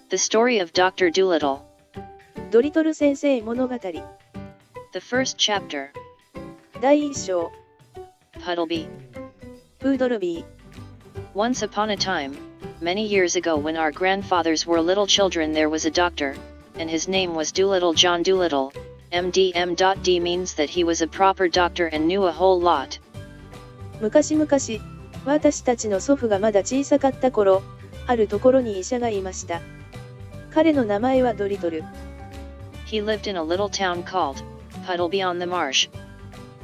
The Story of Dr. Dolittle. ドリトル先生物語 The First Chapter. 第1章 Puddleby. プードルビー Once upon a time, many years ago when our grandfathers were little children, there was a doctor, and his name was Dolittle John Dolittle. MD means that he was a proper doctor and knew a whole lot. 昔々、私たちの祖父がまだ小さかった頃、あるところに医者がいました。彼の名前はドリトル。He lived in a little town called Puddleby on the Marsh.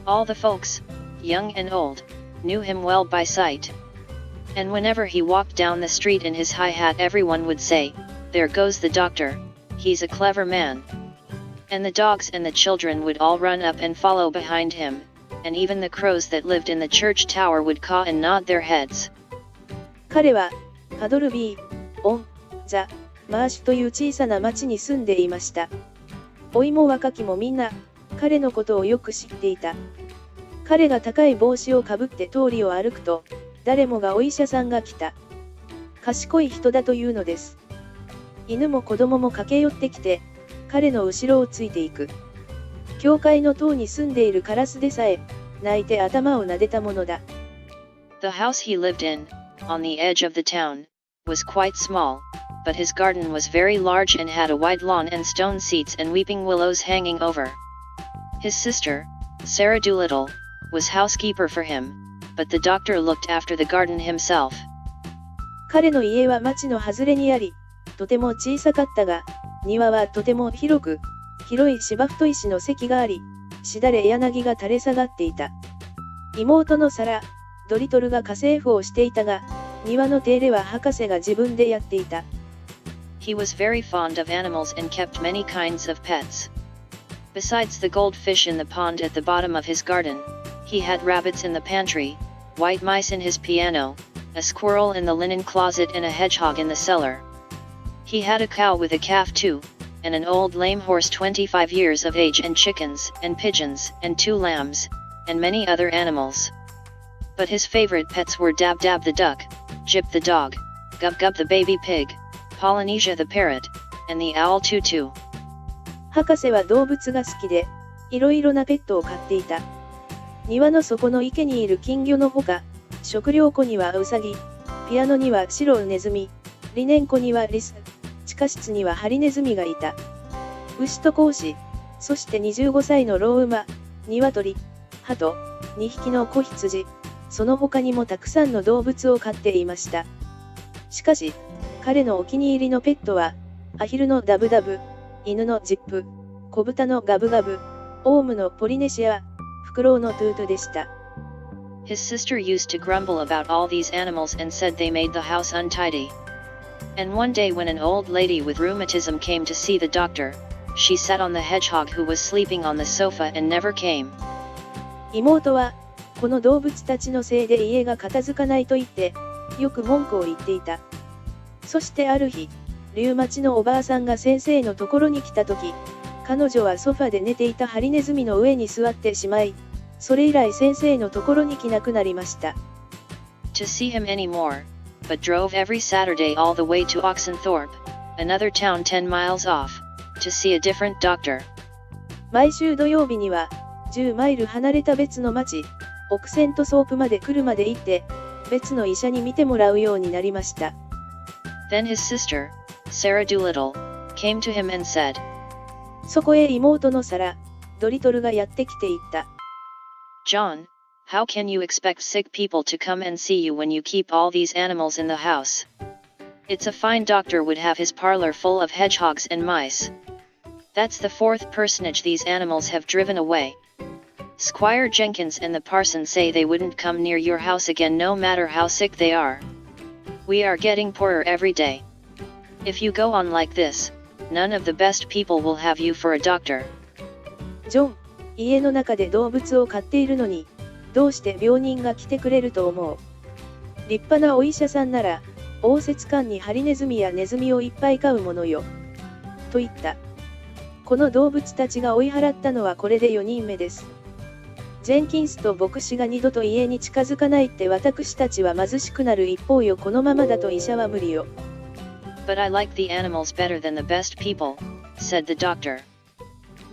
All the folks, young and old, knew him well by sight. And whenever he walked down the street in his high hat, everyone would say, "There goes the doctor, he's a clever man." And the dogs and the children would all run up and follow behind him, and even the crows that lived in the church tower would caw and nod their heads. 彼は、パドルビー、オン、ザ、マーシュという小さな町に住んでいました。老いも若きもみんな、彼のことをよく知っていた。彼が高い帽子をかぶって通りを歩くと、誰もがお医者さんが来た。賢い人だというのです。犬も子供も駆け寄ってきて、彼の後ろをついていく。教会の塔に住んでいるカラスでさえ、泣いて頭を撫でたものだ。The house he lived in, on the edge of the town, was quite small, but his garden was very large and had a wide lawn and stone seats and weeping willows hanging over. His sister, Sarah Dolittle, was housekeeper for him, but the doctor looked after the garden himself. 彼の家は町の外れにあり、とても小さかったが、庭はとても広く、広い芝生と石の席があり、しだれ柳が垂れ下がっていた。妹のサラ、ドリトルが家政婦をしていたが、庭の手入れは博士が自分でやっていた。He was very fond of animals and kept many kinds of pets. Besides the goldfish in the pond at the bottom of his garden, he had rabbits in the pantry, white mice in his piano, a squirrel in the linen closet and a hedgehog in the cellar. He had a cow with a calf too, and an old lame horse 25 years of age, and chickens, and pigeons, and 2 lambs, and many other animals. But his favorite pets were Dab Dab the duck, Jip the dog, Gub Gub the baby pig, Polynesia the parrot, and the owl Tutu. 博士は動物が好きで、いろいろなペットを飼っていた。庭の底の池にいる金魚のほか、食料庫にはウサギ、ピアノには白ネズミ、リネン庫にはリス、地下室にはハリネズミがいた。牛と子牛、そして25歳の老馬、鶏、鳩、2匹の子羊、その他にもたくさんの動物を飼っていました。しかし、彼のお気に入りのペットは、アヒルのダブダブ、犬のジップ、小豚のガブガブ、オウムのポリネシア、フクロウのトゥートでした。His sister used to grumble about all these animals and said they made the house untidy. And one day when an old lady with rheumatism came to see the doctor, she sat on the hedgehog who was sleeping on the sofa and never came. 妹は、この動物たちのせいで家が片付かないと言って、よく文句を言っていた。そしてある日、リウマチのおばあさんが先生のところに来たとき、彼女はソファで寝ていたハリネズミの上に座ってしまい、それ以来先生のところに来なくなりました。To see him anymore, but drove every Saturday all the way to Oxenthorpe, another town 10 miles off, to see a different doctor. 毎週土曜日には、10マイル離れた別の町、オクセントソープまで車で行って、別の医者に診てもらうようになりました。Then his sister, Sarah Dolittle, came to him and said, そこへ妹のサラ、ドリトルがやってきて言った。John, how can you expect sick people to come and see you when you keep all these animals in the house? It's a fine doctor would have his parlor full of hedgehogs and mice. That's the 4th personage these animals have driven away. Squire Jenkins and the parson say they wouldn't come near your house again no matter how sick they are. We are getting poorer every day. If you go on like this, none of the best people will have you for a doctor. ジョン、家の中で動物を飼っているのに、どうして病人が来てくれると思う？立派なお医者さんなら、応接間にハリネズミやネズミをいっぱい飼うものよ。と言った。この動物たちが追い払ったのはこれで4人目です。ジェンキンスと牧師が二度と家に近づかないって私たちは貧しくなる一方よ。このままだと医者は無理よ。But I like the animals better than the best people, said the doctor.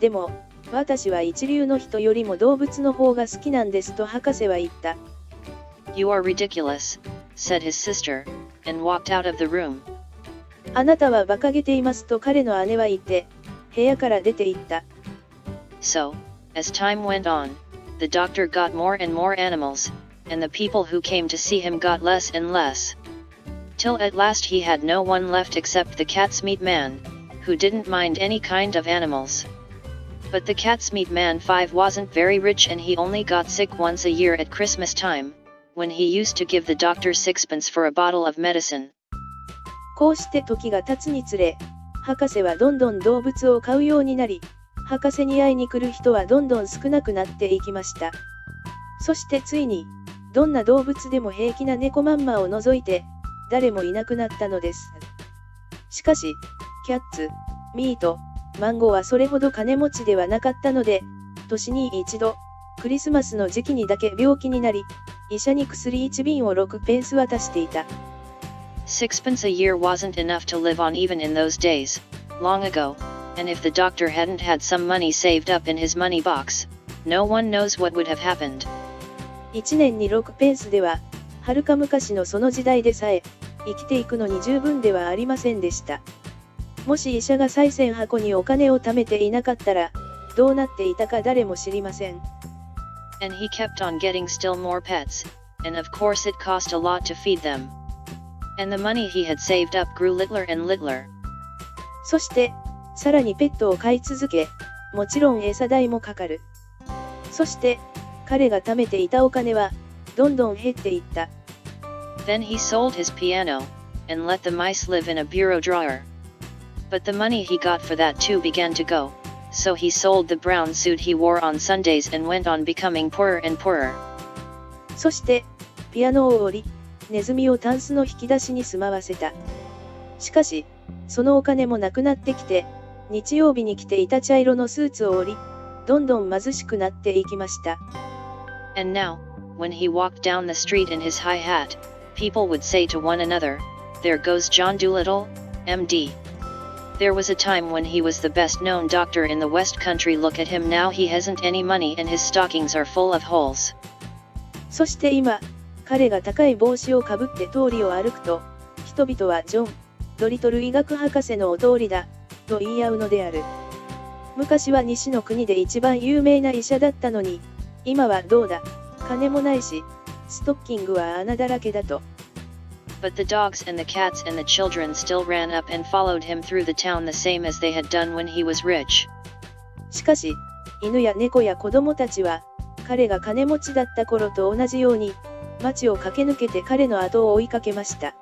でも、私は一流の人よりも動物の方が好きなんですと博士は言った。You are ridiculous, said his sister, and walked out of the room. あなたは馬鹿げていますと彼の姉は言って、部屋から出て行った。So, as time went on, the doctor got more and more animals, and the people who came to see him got less and less. Till at last he had no one left except the cat's meat man, who didn't mind any kind of animals. But the cat's meat man 5 wasn't very rich and he only got sick once a year at Christmas time, when he used to give the doctor sixpence for a bottle of medicine. こうして時が経つにつれ、博士はどんどん動物を飼うようになり、博士に会いに来る人はどんどん少なくなっていきました。そしてついに、どんな動物でも平気な猫まんまを除いて、誰もいなくなったのです。しかし、キャッツ、ミート、マンゴーはそれほど金持ちではなかったので、年に一度、クリスマスの時期にだけ病気になり、医者に薬1瓶を6ペンス渡していた。Sixpence a year wasn't enough to live on even in those days, long ago, and if the doctor hadn't had some money saved up in his money box, no one knows what would have happened. 1年に6ペンスでは、はるか昔のその時代でさえ、生きていくのに十分ではありませんでした。もし医者が賽銭箱にお金を貯めていなかったら、どうなっていたか誰も知りません。And he kept on getting still more pets, and of course it cost a lot to feed them. And the money he had saved up grew littler and littler. そして、さらにペットを飼い続け、もちろん餌代もかかる。そして、彼が貯めていたお金は、どんどん減っていった。Then he sold his piano, and let the mice live in a bureau drawer. But the money he got for that too began to go, so he sold the brown suit he wore on Sundays and went on becoming poorer and poorer. そして、ピアノを折り、ネズミをタンスの引き出しに住まわせた。しかし、そのお金もなくなってきて、日曜日に着ていた茶色のスーツを折り、どんどん貧しくなっていきました。And now, when he walked down the street in his high hat, people would say to one another, "There goes John Dolittle, MD." There was a time when he was the best-known doctor in the West Country. Look at him now, he hasn't any money and his stockings are full of holes. そして今、彼が高い帽子をかぶって通りを歩くと、人々はジョン・ドリトル医学博士のお通りだ、と言い合うのである。昔は西の国で一番有名な医者だったのに、今はどうだ、金もないし、ストッキングは穴だらけだと。But the dogs and the cats and the children still ran up and followed him through the town the same as they had done when he was rich. しかし、犬や猫や子供たちは、彼が金持ちだった頃と同じように、街を駆け抜けて彼の後を追いかけました。